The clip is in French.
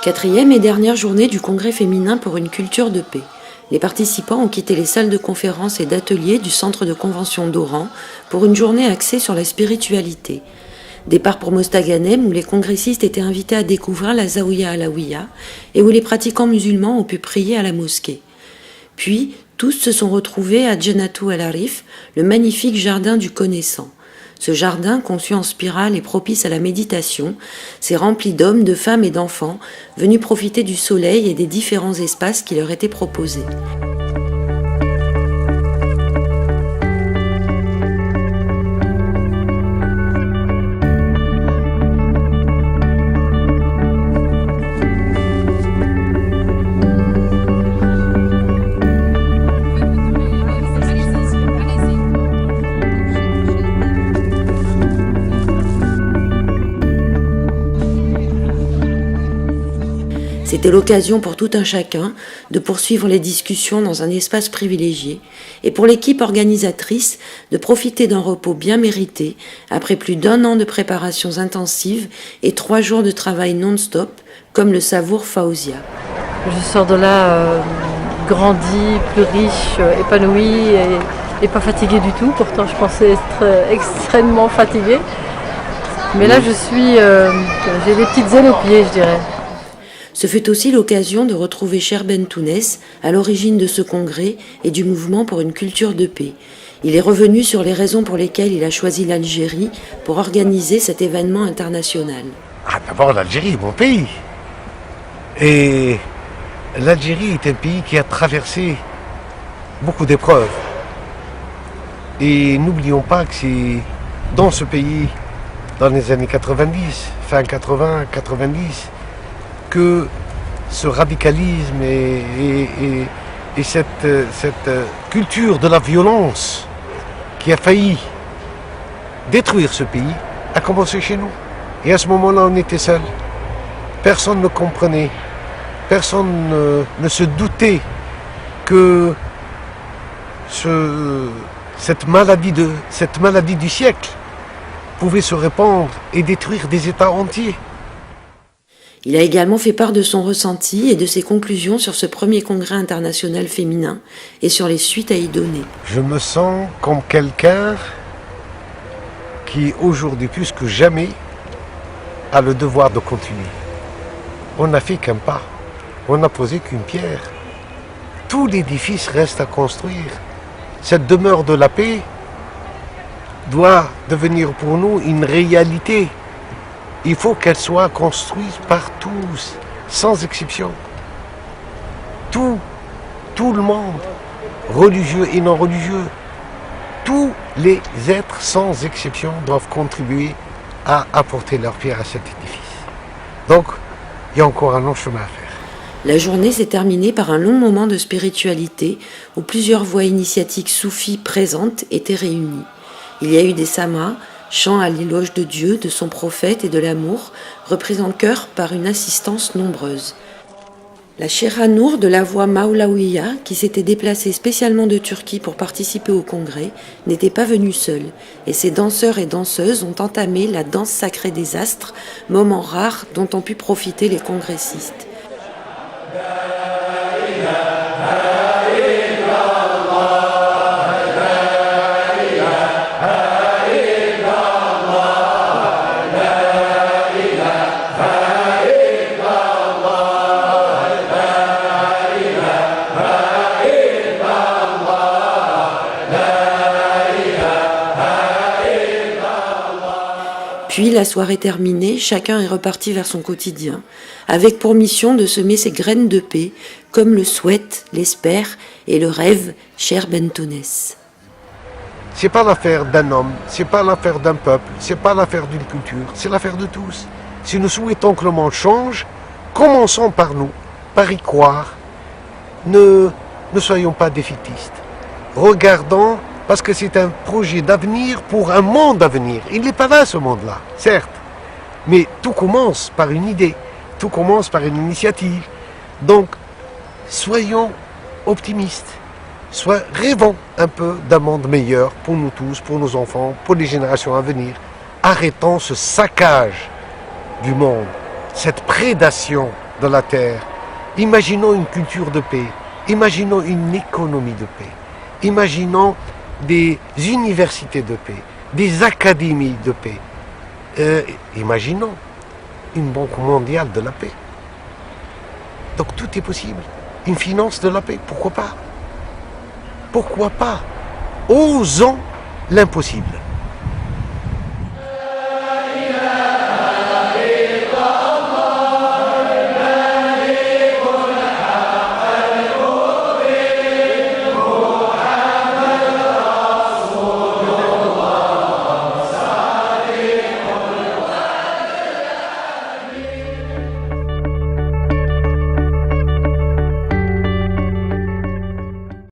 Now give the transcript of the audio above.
Quatrième et dernière journée du Congrès féminin pour une culture de paix. Les participants ont quitté les salles de conférences et d'ateliers du centre de convention d'Oran pour une journée axée sur la spiritualité. Départ pour Mostaganem où les congressistes étaient invités à découvrir la Zaouïa Alaouia et où les pratiquants musulmans ont pu prier à la mosquée. Puis, tous se sont retrouvés à Djenatou El Arif, le magnifique jardin du connaissant. Ce jardin, conçu en spirale et propice à la méditation, s'est rempli d'hommes, de femmes et d'enfants venus profiter du soleil et des différents espaces qui leur étaient proposés. C'était l'occasion pour tout un chacun de poursuivre les discussions dans un espace privilégié et pour l'équipe organisatrice de profiter d'un repos bien mérité après plus d'1 an de préparations intensives et 3 jours de travail non-stop, comme le savoure Faouzia. Je sors de là grandie, plus riche, épanouie et pas fatiguée du tout. Pourtant, je pensais être extrêmement fatiguée. Mais là, j'ai des petites ailes aux pieds, je dirais. Ce fut aussi l'occasion de retrouver Cher Bentounès, à l'origine de ce congrès et du mouvement pour une culture de paix. Il est revenu sur les raisons pour lesquelles il a choisi l'Algérie pour organiser cet événement international. D'abord, l'Algérie est mon pays. Et l'Algérie est un pays qui a traversé beaucoup d'épreuves. Et n'oublions pas que c'est dans ce pays, dans les années 90, fin 80, 90, que ce radicalisme et cette culture de la violence qui a failli détruire ce pays a commencé chez nous. Et à ce moment-là, on était seuls. Personne ne comprenait, personne ne se doutait que cette maladie du siècle pouvait se répandre et détruire des États entiers. Il a également fait part de son ressenti et de ses conclusions sur ce premier congrès international féminin et sur les suites à y donner. Je me sens comme quelqu'un qui, aujourd'hui plus que jamais, a le devoir de continuer. On n'a fait qu'un pas, on n'a posé qu'une pierre. Tout l'édifice reste à construire. Cette demeure de la paix doit devenir pour nous une réalité. Il faut qu'elle soit construite par tous, sans exception. Tout le monde, religieux et non religieux, tous les êtres sans exception doivent contribuer à apporter leur pierre à cet édifice. Donc, il y a encore un long chemin à faire. La journée s'est terminée par un long moment de spiritualité où plusieurs voix initiatiques soufis présentes étaient réunies. Il y a eu des samas, chant à l'éloge de Dieu, de son prophète et de l'amour, repris en chœur par une assistance nombreuse. La Chera Nour de la voix Maoulaouia, qui s'était déplacée spécialement de Turquie pour participer au congrès, n'était pas venue seule, et ses danseurs et danseuses ont entamé la danse sacrée des astres, moment rare dont ont pu profiter les congressistes. Puis, la soirée terminée, chacun est reparti vers son quotidien, avec pour mission de semer ses graines de paix, comme le souhaite, l'espère et le rêve Cher Bentounès. C'est pas l'affaire d'un homme, c'est pas l'affaire d'un peuple, c'est pas l'affaire d'une culture, c'est l'affaire de tous. Si nous souhaitons que le monde change, commençons par nous, par y croire. Ne soyons pas défaitistes. Regardons, parce que c'est un projet d'avenir pour un monde à venir. Il n'est pas là, ce monde-là, certes. Mais tout commence par une idée, tout commence par une initiative. Donc, soyons optimistes. Rêvons un peu d'un monde meilleur pour nous tous, pour nos enfants, pour les générations à venir. Arrêtons ce saccage du monde, cette prédation de la terre. Imaginons une culture de paix. Imaginons une économie de paix. Imaginons des universités de paix, des académies de paix. Imaginons une banque mondiale de la paix. Donc tout est possible. Une finance de la paix, pourquoi pas? Pourquoi pas? Osons l'impossible.